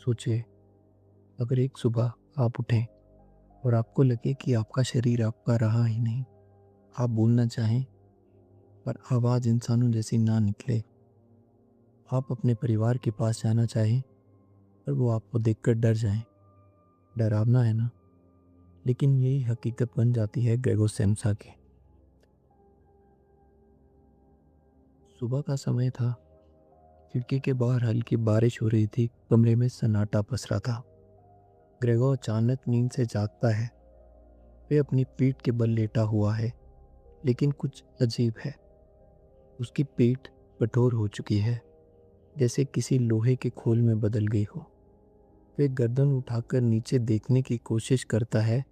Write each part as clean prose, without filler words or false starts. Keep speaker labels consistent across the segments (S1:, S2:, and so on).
S1: सोचिए, अगर एक सुबह आप उठें और आपको लगे कि आपका शरीर आपका रहा ही नहीं, आप बोलना चाहें पर आवाज़ इंसानों जैसी ना निकले, आप अपने परिवार के पास जाना चाहें पर वो आपको देखकर डर जाएं। डरावना है ना? लेकिन यही हकीकत बन जाती है ग्रेगो सेम्सा की। सुबह का समय था, खिड़की के बाहर हल्की बारिश हो रही थी, कमरे में सन्नाटा पसरा था। ग्रेगो अचानक नींद से जागता है। वे अपनी पीठ के बल लेटा हुआ है, लेकिन कुछ अजीब है। उसकी पीठ कठोर हो चुकी है, जैसे किसी लोहे के खोल में बदल गई हो। वे गर्दन उठाकर नीचे देखने की कोशिश करता है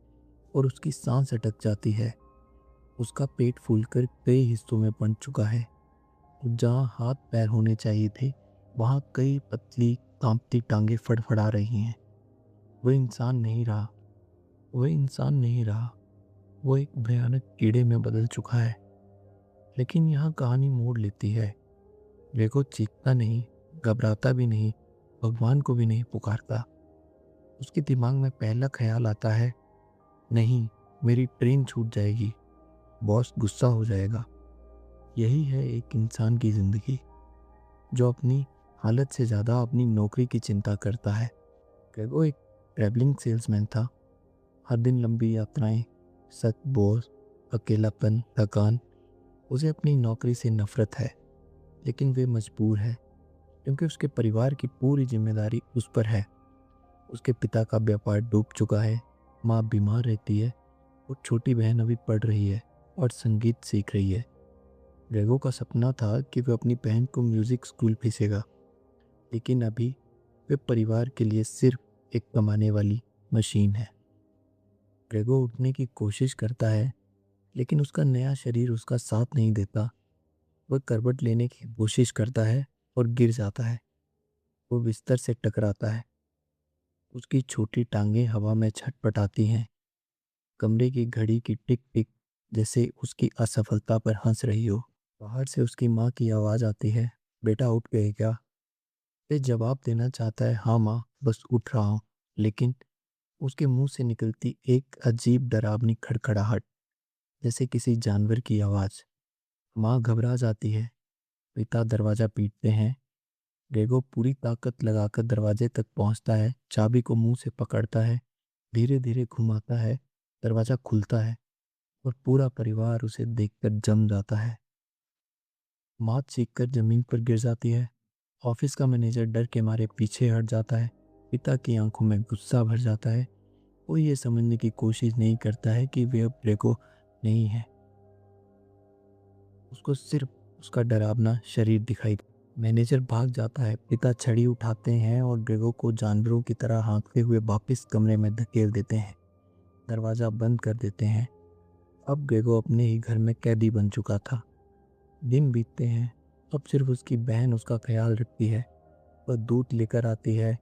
S1: और उसकी सांस अटक जाती है। उसका पेट फूलकर कई हिस्सों में बंट चुका है। जहाँ हाथ पैर होने चाहिए थे, वहाँ कई पतली कांपती टांगें फड़फड़ा रही हैं। वह इंसान नहीं रहा। वह इंसान नहीं रहा। वो एक भयानक कीड़े में बदल चुका है। लेकिन यहाँ कहानी मोड़ लेती है। रेगो चीखता नहीं, घबराता भी नहीं, भगवान को भी नहीं पुकारता। उसके दिमाग में पहला ख्याल आता है, नहीं, मेरी ट्रेन छूट जाएगी, बॉस गुस्सा हो जाएगा। यही है एक इंसान की जिंदगी, जो अपनी हालत से ज़्यादा अपनी नौकरी की चिंता करता है। रेगो एक ट्रैवलिंग सेल्समैन था। हर दिन लंबी यात्राएं, सख्त बॉस, अकेलापन, थकान। उसे अपनी नौकरी से नफरत है, लेकिन वे मजबूर है क्योंकि उसके परिवार की पूरी जिम्मेदारी उस पर है। उसके पिता का व्यापार डूब चुका है, माँ बीमार रहती है और छोटी बहन अभी पढ़ रही है और संगीत सीख रही है। ग्रेगो का सपना था कि वह अपनी बहन को म्यूजिक स्कूल भेजेगा, लेकिन अभी वे परिवार के लिए सिर्फ एक कमाने वाली मशीन है। ग्रेगो उठने की कोशिश करता है, लेकिन उसका नया शरीर उसका साथ नहीं देता। वह करवट लेने की कोशिश करता है और गिर जाता है। वो बिस्तर से टकराता है। उसकी छोटी टांगें हवा में छटपटाती हैं। कमरे की घड़ी की टिक टिक जैसे उसकी असफलता पर हंस रही हो। बाहर से उसकी माँ की आवाज़ आती है, बेटा उठ गए क्या? वे जवाब देना चाहता है, हाँ माँ, बस उठ रहा हूँ। लेकिन उसके मुंह से निकलती एक अजीब डरावनी खड़खड़ाहट, जैसे किसी जानवर की आवाज़। माँ घबरा जाती है। पिता दरवाज़ा पीटते हैं। रेगो पूरी ताकत लगाकर दरवाजे तक पहुंचता है, चाबी को मुंह से पकड़ता है, धीरे धीरे घुमाता है। दरवाज़ा खुलता है और पूरा परिवार उसे देखकर जम जाता है। माँ चीखकर जमीन पर गिर जाती है। ऑफिस का मैनेजर डर के मारे पीछे हट जाता है। पिता की आंखों में गुस्सा भर जाता है। वो ये समझने की कोशिश नहीं करता है कि वे अब रेगो नहीं है। उसको सिर्फ उसका डरावना शरीर दिखाई। मैनेजर भाग जाता है। पिता छड़ी उठाते हैं और ग्रेगो को जानवरों की तरह हाँकते हुए वापस कमरे में धकेल देते हैं। दरवाज़ा बंद कर देते हैं। अब ग्रेगो अपने ही घर में कैदी बन चुका था। दिन बीतते हैं। अब सिर्फ उसकी बहन उसका ख्याल रखती है। वह दूध लेकर आती है,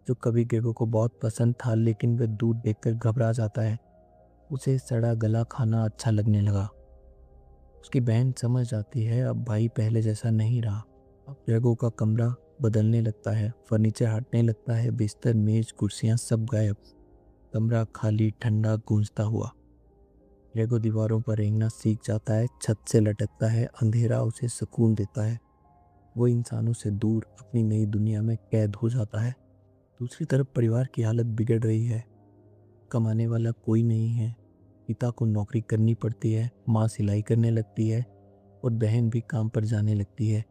S1: जो कभी ग्रेगो को बहुत पसंद था, लेकिन वह दूध देखकर घबरा जाता है। उसे सड़ा गला खाना अच्छा लगने लगा। उसकी बहन समझ जाती है अब भाई पहले जैसा नहीं रहा। अब रेगो का कमरा बदलने लगता है, फर्नीचर हटने लगता है, बिस्तर, मेज, कुर्सियां सब गायब। कमरा खाली, ठंडा, गूंजता हुआ। रेगो दीवारों पर रेंगना सीख जाता है, छत से लटकता है, अंधेरा उसे सुकून देता है। वो इंसानों से दूर अपनी नई दुनिया में कैद हो जाता है। दूसरी तरफ परिवार की हालत बिगड़ रही है। कमाने वाला कोई नहीं है। पिता को नौकरी करनी पड़ती है, माँ सिलाई करने लगती है और बहन भी काम पर जाने लगती है।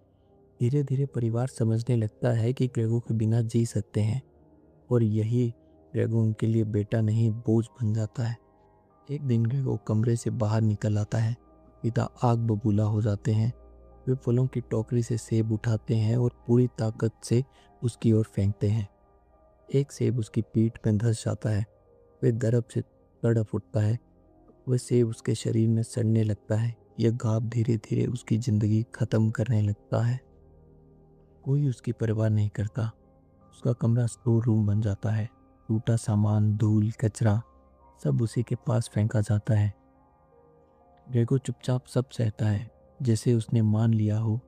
S1: धीरे धीरे परिवार समझने लगता है कि ग्रेगो के बिना जी सकते हैं, और यही ग्रेगो उनके लिए बेटा नहीं, बोझ बन जाता है। एक दिन ग्रेगो कमरे से बाहर निकल आता है। पिता आग बबूला हो जाते हैं। वे फलों की टोकरी से सेब उठाते हैं और पूरी ताकत से उसकी ओर फेंकते हैं। एक सेब उसकी पीठ में धंस जाता है। वे दर्द से तड़प उठता है। वह सेब उसके शरीर में सड़ने लगता है। यह घाव धीरे धीरे उसकी जिंदगी खत्म करने लगता है। कोई उसकी परवाह नहीं करता। उसका कमरा स्टोर रूम बन जाता है। टूटा सामान, धूल, कचरा सब उसी के पास फेंका जाता है। ग्रेगो चुपचाप सब सहता है, जैसे उसने मान लिया हो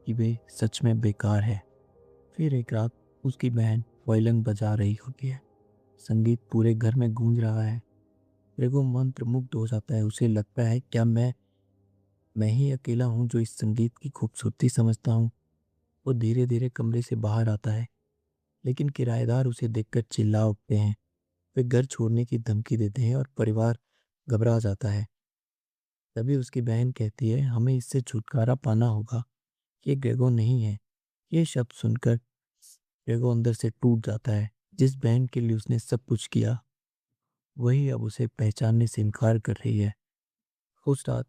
S1: कि वे सच में बेकार है। फिर एक रात उसकी बहन वायलिन बजा रही होती है। संगीत पूरे घर में गूंज रहा है। ग्रेगो मंत्रमुग्ध हो जाता है। उसे लगता है क्या मैं ही अकेला हूँ जो इस संगीत की खूबसूरती समझता हूँ। वो धीरे धीरे कमरे से बाहर आता है, लेकिन किराएदार उसे देखकर चिल्ला उठते हैं। वे घर छोड़ने की धमकी देते हैं और परिवार घबरा जाता है। तभी उसकी बहन कहती है, हमें इससे छुटकारा पाना होगा। ये ग्रेगो नहीं है। ये शब्द सुनकर ग्रेगो अंदर से टूट जाता है। जिस बहन के लिए उसने सब कुछ किया, वही अब उसे पहचानने से इनकार कर रही है। उस रात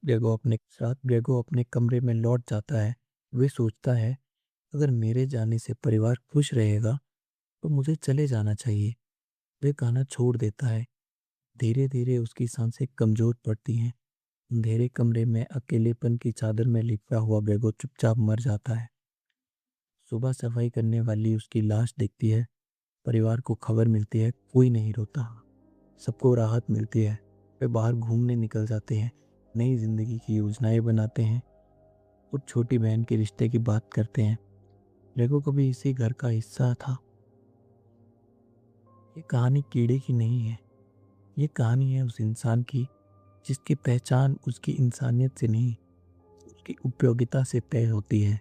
S1: ग्रेगो अपने कमरे में लौट जाता है। वे सोचता है, अगर मेरे जाने से परिवार खुश रहेगा तो मुझे चले जाना चाहिए। वे गाना छोड़ देता है। धीरे धीरे उसकी सांसें कमजोर पड़ती हैं। अंधेरे कमरे में अकेलेपन की चादर में लिपटा हुआ ग्रेगो चुपचाप मर जाता है। सुबह सफाई करने वाली उसकी लाश दिखती है। परिवार को खबर मिलती है, कोई नहीं रोता। सबको राहत मिलती है। वे बाहर घूमने निकल जाते हैं, नई जिंदगी की योजनाएं बनाते हैं और छोटी बहन के रिश्ते की बात करते हैं। ग्रेगो कभी इसी घर का हिस्सा था। ये कहानी कीड़े की नहीं है। ये कहानी है उस इंसान की जिसकी पहचान उसकी इंसानियत से नहीं, उसकी उपयोगिता से तय होती है।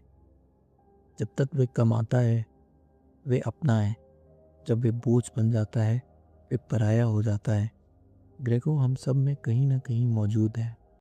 S1: जब तक वे कमाता है, वे अपना है। जब वे बोझ बन जाता है, वे पराया हो जाता है। ग्रेगो हम सब में कहीं ना कहीं मौजूद है।